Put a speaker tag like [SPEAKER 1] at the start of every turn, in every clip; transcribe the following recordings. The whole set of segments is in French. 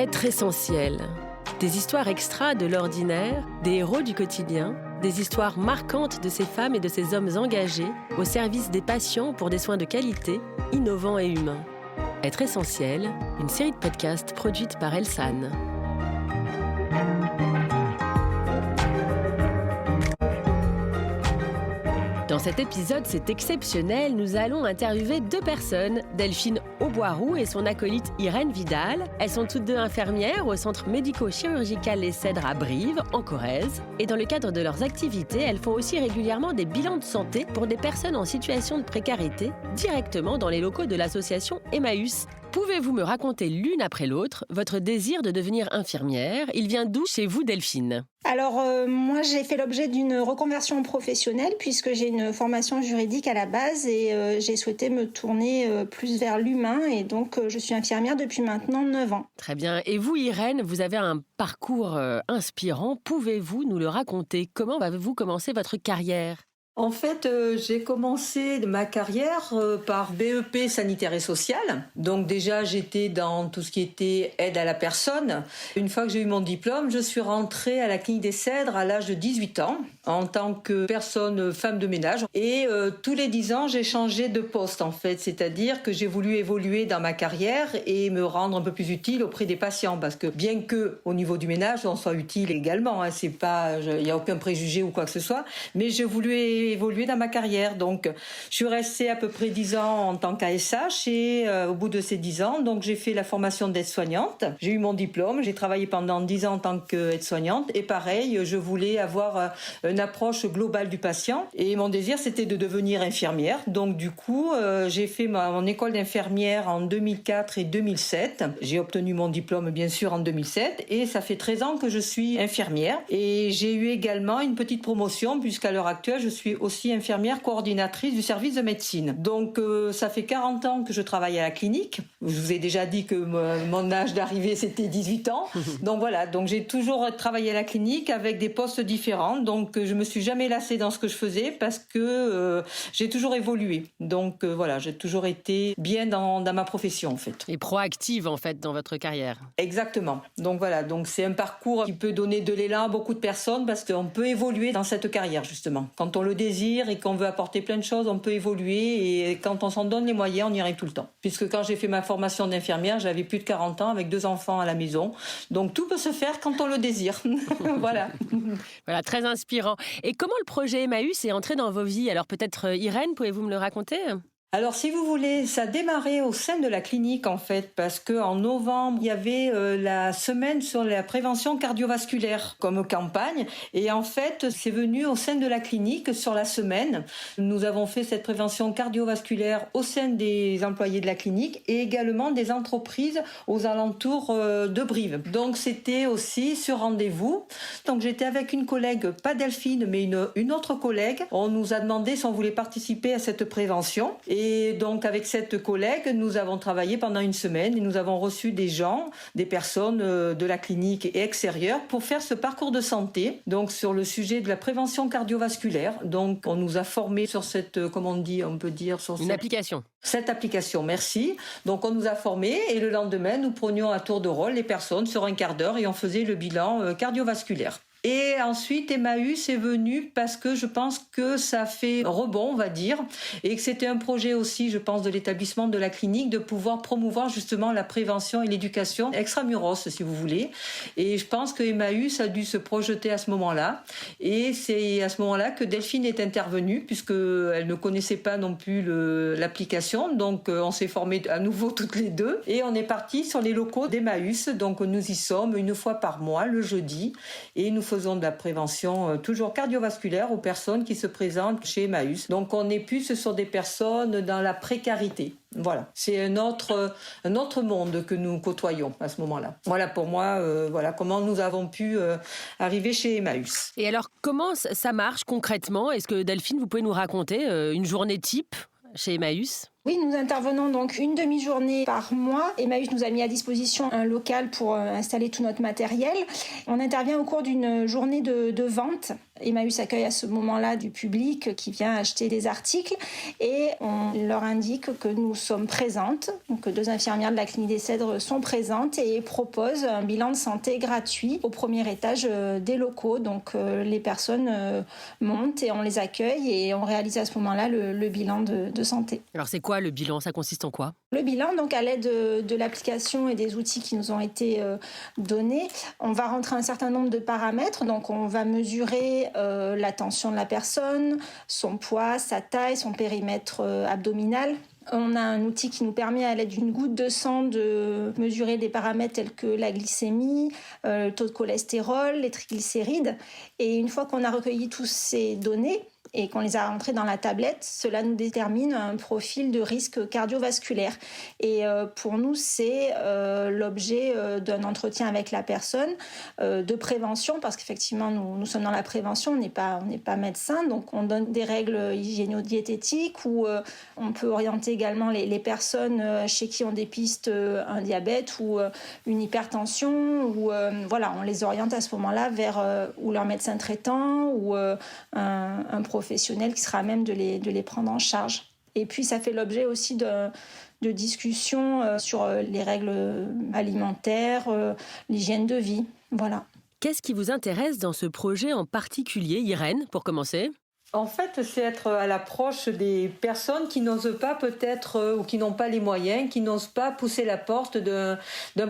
[SPEAKER 1] Être essentiel. Des histoires extra de l'ordinaire, des héros du quotidien, des histoires marquantes de ces femmes et de ces hommes engagés au service des patients pour des soins de qualité, innovants et humains. Être essentiel, une série de podcasts produite par Elsan. Dans cet épisode, c'est exceptionnel, nous allons interviewer deux personnes, Delphine Auboiroux et son acolyte Irène Vidal. Elles sont toutes deux infirmières au centre médico-chirurgical Les Cèdres à Brive, en Corrèze. Et dans le cadre de leurs activités, elles font aussi régulièrement des bilans de santé pour des personnes en situation de précarité, directement dans les locaux de l'association Emmaüs. Pouvez-vous me raconter l'une après l'autre votre désir de devenir infirmière ? Il vient d'où chez vous, Delphine ?
[SPEAKER 2] Alors, moi, j'ai fait l'objet d'une reconversion professionnelle puisque j'ai une formation juridique à la base et j'ai souhaité me tourner plus vers l'humain et donc je suis infirmière depuis maintenant 9 ans.
[SPEAKER 1] Très bien. Et vous, Irène, vous avez un parcours inspirant. Pouvez-vous nous le raconter ? Comment avez-vous commencé votre carrière ?
[SPEAKER 3] En fait, j'ai commencé ma carrière par BEP sanitaire et social. Donc déjà, j'étais dans tout ce qui était aide à la personne. Une fois que j'ai eu mon diplôme, je suis rentrée à la clinique des Cèdres à l'âge de 18 ans en tant que femme de ménage. Et tous les 10 ans, j'ai changé de poste en fait. C'est-à-dire que j'ai voulu évoluer dans ma carrière et me rendre un peu plus utile auprès des patients. Parce que bien que au niveau du ménage, on soit utile également, c'est pas, il n'y a aucun préjugé ou quoi que ce soit. Mais j'ai voulu évoluer dans ma carrière. Donc, je suis restée à peu près 10 ans en tant qu'ASH et au bout de ces 10 ans, donc j'ai fait la formation d'aide-soignante. J'ai eu mon diplôme. J'ai travaillé pendant 10 ans en tant qu'aide-soignante et pareil, je voulais avoir une approche globale du patient et mon désir, c'était de devenir infirmière. Donc, du coup, j'ai fait mon école d'infirmière en 2004 et 2007. J'ai obtenu mon diplôme, bien sûr, en 2007 et ça fait 13 ans que je suis infirmière et j'ai eu également une petite promotion puisqu'à l'heure actuelle, je suis aussi infirmière coordinatrice du service de médecine. Donc ça fait 40 ans que je travaille à la clinique. Je vous ai déjà dit que mon âge d'arrivée c'était 18 ans. Donc voilà, donc j'ai toujours travaillé à la clinique avec des postes différents. Donc je me suis jamais lassée dans ce que je faisais parce que j'ai toujours évolué. Donc voilà, j'ai toujours été bien dans ma profession en fait.
[SPEAKER 1] Et proactive en fait dans votre carrière.
[SPEAKER 3] Exactement. Donc voilà, donc c'est un parcours qui peut donner de l'élan à beaucoup de personnes parce qu'on peut évoluer dans cette carrière justement. Quand on le désire et qu'on veut apporter plein de choses, on peut évoluer et quand on s'en donne les moyens, on y arrive tout le temps. Puisque quand j'ai fait ma formation d'infirmière, j'avais plus de 40 ans avec 2 enfants à la maison. Donc tout peut se faire quand on le désire. Voilà.
[SPEAKER 1] Voilà, très inspirant. Et comment le projet Emmaüs est entré dans vos vies ? Alors peut-être Irène, pouvez-vous me le raconter ?
[SPEAKER 3] Alors, si vous voulez, ça a démarré au sein de la clinique, en fait, parce que en novembre, il y avait la semaine sur la prévention cardiovasculaire comme campagne. Et en fait, c'est venu au sein de la clinique sur la semaine. Nous avons fait cette prévention cardiovasculaire au sein des employés de la clinique et également des entreprises aux alentours de Brive. Donc, c'était aussi sur rendez-vous. Donc, j'étais avec une collègue, pas Delphine, mais une autre collègue. On nous a demandé si on voulait participer à cette prévention. Et donc, avec cette collègue, nous avons travaillé pendant une semaine et nous avons reçu des personnes de la clinique et extérieures pour faire ce parcours de santé, donc sur le sujet de la prévention cardiovasculaire. Donc, on nous a formés sur cette, comment on peut dire, sur
[SPEAKER 1] une application.
[SPEAKER 3] Cette application, merci. Donc, on nous a formés et le lendemain, nous prenions à tour de rôle les personnes sur un quart d'heure et on faisait le bilan cardiovasculaire. Et ensuite, Emmaüs est venu parce que je pense que ça fait rebond, on va dire, et que c'était un projet aussi, je pense, de l'établissement de la clinique de pouvoir promouvoir justement la prévention et l'éducation extramuros, si vous voulez. Et je pense que Emmaüs a dû se projeter à ce moment-là. Et c'est à ce moment-là que Delphine est intervenue, puisqu'elle ne connaissait pas non plus l'application. Donc, on s'est formés à nouveau toutes les deux. Et on est parti sur les locaux d'Emmaüs. Donc, nous y sommes une fois par mois, le jeudi. Et nous faisons de la prévention toujours cardiovasculaire aux personnes qui se présentent chez Emmaüs. Donc on est plus sur des personnes dans la précarité. Voilà, c'est un autre monde que nous côtoyons à ce moment-là. Voilà pour moi, voilà comment nous avons pu arriver chez Emmaüs.
[SPEAKER 1] Et alors comment ça marche concrètement ? Est-ce que Delphine, vous pouvez nous raconter une journée type chez Emmaüs ?
[SPEAKER 2] Oui, nous intervenons donc une demi-journée par mois. Emmaüs nous a mis à disposition un local pour installer tout notre matériel. On intervient au cours d'une journée de vente Emmaüs accueille à ce moment-là du public qui vient acheter des articles et on leur indique que nous sommes présentes, donc que 2 infirmières de la clinique des Cèdres sont présentes et proposent un bilan de santé gratuit au premier étage des locaux. Donc les personnes montent et on les accueille et on réalise à ce moment-là le bilan de santé.
[SPEAKER 1] Alors c'est quoi le bilan? Ça consiste en quoi?
[SPEAKER 2] Le bilan, donc à l'aide de l'application et des outils qui nous ont été donnés, on va rentrer un certain nombre de paramètres. Donc on va mesurer la tension de la personne, son poids, sa taille, son périmètre abdominal. On a un outil qui nous permet à l'aide d'une goutte de sang de mesurer des paramètres tels que la glycémie, le taux de cholestérol, les triglycérides. Et une fois qu'on a recueilli toutes ces données et qu'on les a rentrées dans la tablette, cela nous détermine un profil de risque cardiovasculaire. Et pour nous, c'est l'objet d'un entretien avec la personne, de prévention, parce qu'effectivement, nous sommes dans la prévention, on n'est pas médecin, donc on donne des règles hygiéno-diététiques où on peut orienter également les personnes chez qui on dépiste un diabète ou une hypertension, ou voilà, on les oriente à ce moment-là vers ou leur médecin traitant ou un professionnel qui sera à même de les prendre en charge. Et puis ça fait l'objet aussi de discussions sur les règles alimentaires, l'hygiène de vie. Voilà.
[SPEAKER 1] Qu'est-ce qui vous intéresse dans ce projet en particulier, Irène, pour commencer ?
[SPEAKER 3] En fait, c'est être à l'approche des personnes qui n'osent pas peut-être, ou qui n'ont pas les moyens, qui n'osent pas pousser la porte d'un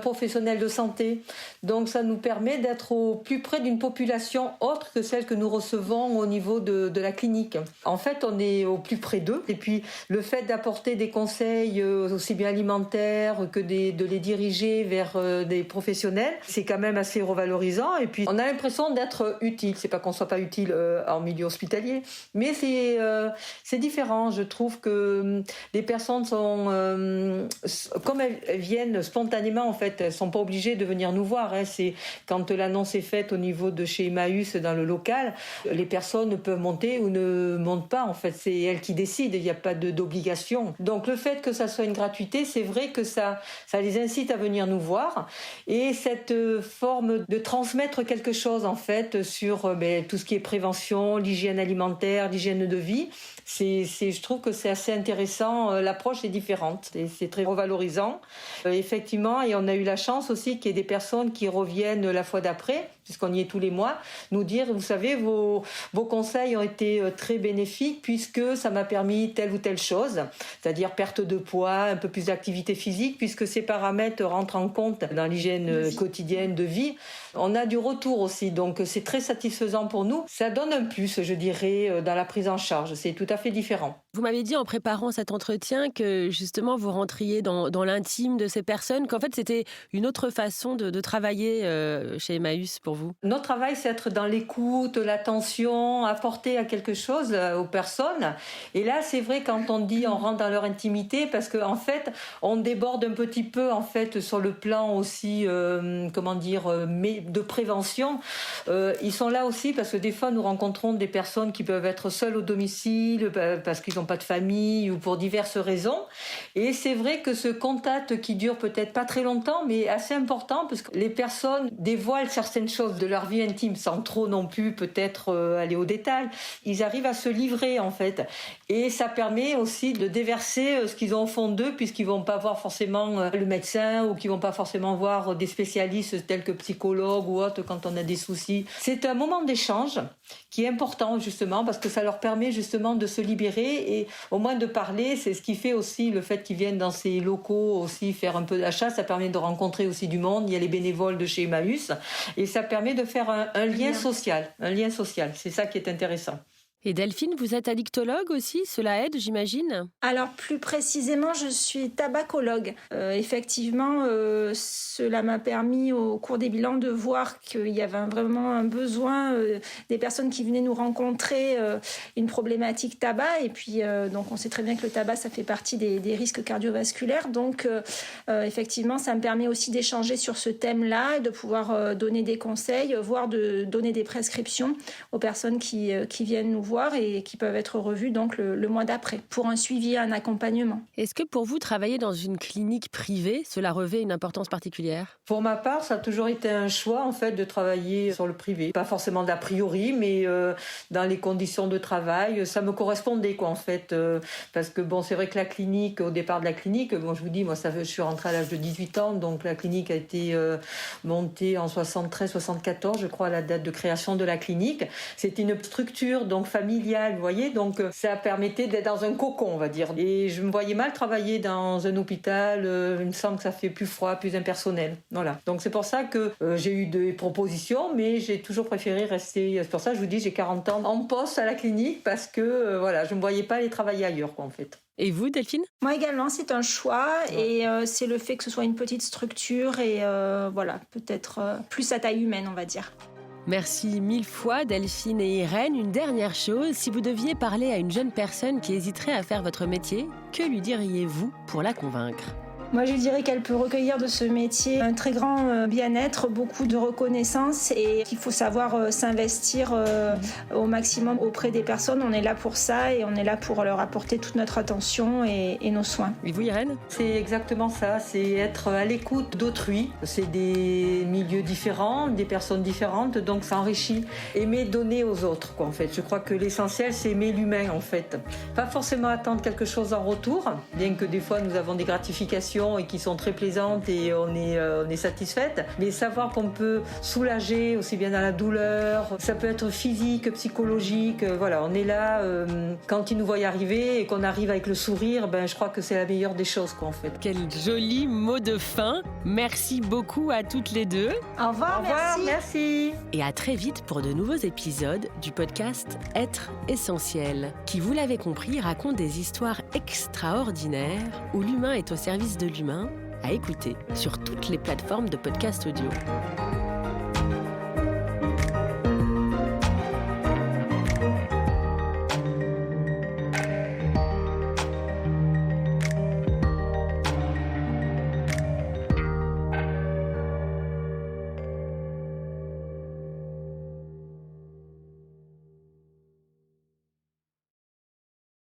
[SPEAKER 3] professionnel de santé. Donc ça nous permet d'être au plus près d'une population autre que celle que nous recevons au niveau de la clinique. En fait, on est au plus près d'eux. Et puis le fait d'apporter des conseils aussi bien alimentaires que de les diriger vers des professionnels, c'est quand même assez revalorisant. Et puis on a l'impression d'être utile. C'est pas qu'on soit pas utile en milieu hospitalier, mais c'est différent. Je trouve que les personnes sont, comme elles viennent spontanément, en fait, elles sont pas obligées de venir nous voir. C'est quand l'annonce est faite au niveau de chez Emmaüs dans le local, les personnes peuvent monter ou ne montent pas. En fait, c'est elles qui décident. Il n'y a pas d'obligation. Donc le fait que ça soit une gratuité, c'est vrai que ça les incite à venir nous voir. Et cette forme de transmettre quelque chose, en fait, sur tout ce qui est prévention, l'hygiène alimentaire, l'hygiène de vie, je trouve que c'est assez intéressant. L'approche est différente et c'est très revalorisant. Effectivement, et on a eu la chance aussi qu'il y ait des personnes qui reviennent la fois d'après, puisqu'on y est tous les mois, nous dire, vous savez, vos conseils ont été très bénéfiques puisque ça m'a permis telle ou telle chose, c'est-à-dire perte de poids, un peu plus d'activité physique, puisque ces paramètres rentrent en compte dans l'hygiène quotidienne de vie. On a du retour aussi, donc c'est très satisfaisant pour nous. Ça donne un plus, je dirais, dans la prise en charge. C'est tout à fait différent.
[SPEAKER 1] Vous m'avez dit en préparant cet entretien que justement vous rentriez dans l'intime de ces personnes, qu'en fait c'était une autre façon de travailler chez Emmaüs pour vous.
[SPEAKER 3] Notre travail, c'est être dans l'écoute, l'attention, apporter à quelque chose aux personnes. Et là, c'est vrai quand on dit on rentre dans leur intimité, parce qu'en fait, on déborde un petit peu en fait sur le plan aussi, de prévention. Ils sont là aussi parce que des fois, nous rencontrons des personnes qui peuvent être seules au domicile parce qu'ils n'ont pas de famille ou pour diverses raisons. Et c'est vrai que ce contact qui dure peut-être pas très longtemps, mais assez important, parce que les personnes dévoilent certaines choses de leur vie intime sans trop non plus peut-être aller au détail. Ils arrivent à se livrer en fait. Et ça permet aussi de déverser ce qu'ils ont au fond d'eux, puisqu'ils vont pas voir forcément le médecin ou qu'ils vont pas forcément voir des spécialistes tels que psychologues ou autres quand on a des soucis. C'est un moment d'échange qui est important justement parce que ça leur permet justement de se libérer et au moins de parler. C'est ce qui fait aussi le fait qu'ils viennent dans ces locaux aussi faire un peu d'achat. Ça permet de rencontrer aussi du monde. Il y a les bénévoles de chez Emmaüs et ça permet de faire un lien social. Un lien social, c'est ça qui est intéressant.
[SPEAKER 1] Et Delphine, vous êtes addictologue aussi, cela aide, j'imagine ?
[SPEAKER 2] Alors plus précisément, je suis tabacologue. Effectivement, cela m'a permis au cours des bilans de voir qu'il y avait vraiment un besoin des personnes qui venaient nous rencontrer, une problématique tabac. Et puis, donc on sait très bien que le tabac, ça fait partie des risques cardiovasculaires. Donc, effectivement, ça me permet aussi d'échanger sur ce thème-là et de pouvoir donner des conseils, voire de donner des prescriptions aux personnes qui viennent nous voir revoir et qui peuvent être revus donc le mois d'après pour un suivi et un accompagnement.
[SPEAKER 1] Est-ce que pour vous, travailler dans une clinique privée, cela revêt une importance particulière ?
[SPEAKER 3] Pour ma part, ça a toujours été un choix en fait de travailler sur le privé. Pas forcément d'a priori, mais dans les conditions de travail, ça me correspondait en fait. Parce que c'est vrai que la clinique, au départ de la clinique, je vous dis, je suis rentrée à l'âge de 18 ans, donc la clinique a été montée en 73-74, je crois, à la date de création de la clinique. C'était une structure donc familiale, vous voyez, donc ça permettait d'être dans un cocon, on va dire. Et je me voyais mal travailler dans un hôpital, il me semble que ça fait plus froid, plus impersonnel. Voilà. Donc c'est pour ça que j'ai eu des propositions, mais j'ai toujours préféré rester. C'est pour ça que je vous dis, j'ai 40 ans en poste à la clinique parce que je ne me voyais pas aller travailler ailleurs, en fait.
[SPEAKER 1] Et vous, Delphine ?
[SPEAKER 2] Moi également, c'est un choix et c'est le fait que ce soit une petite structure et peut-être plus à taille humaine, on va dire.
[SPEAKER 1] Merci mille fois Delphine et Irène. Une dernière chose, si vous deviez parler à une jeune personne qui hésiterait à faire votre métier, que lui diriez-vous pour la convaincre ?
[SPEAKER 2] Moi, je dirais qu'elle peut recueillir de ce métier un très grand bien-être, beaucoup de reconnaissance et qu'il faut savoir s'investir au maximum auprès des personnes. On est là pour ça et on est là pour leur apporter toute notre attention et nos soins.
[SPEAKER 1] Et vous, Irène ?
[SPEAKER 3] C'est exactement ça, c'est être à l'écoute d'autrui. C'est des milieux différents, des personnes différentes, donc ça enrichit. Aimer donner aux autres, en fait. Je crois que l'essentiel, c'est aimer l'humain, en fait. Pas forcément attendre quelque chose en retour, bien que des fois, nous avons des gratifications et qui sont très plaisantes et on est satisfaite, mais savoir qu'on peut soulager aussi bien dans la douleur, ça peut être physique, psychologique, on est là quand ils nous voient arriver et qu'on arrive avec le sourire, je crois que c'est la meilleure des choses en fait.
[SPEAKER 1] Quel joli mot de fin. Merci beaucoup à toutes les deux.
[SPEAKER 2] Au revoir,
[SPEAKER 3] merci.
[SPEAKER 1] Et à très vite pour de nouveaux épisodes du podcast Être essentiel, qui, vous l'avez compris, raconte des histoires extraordinaires où l'humain est au service de l'humain, à écouter sur toutes les plateformes de podcast audio.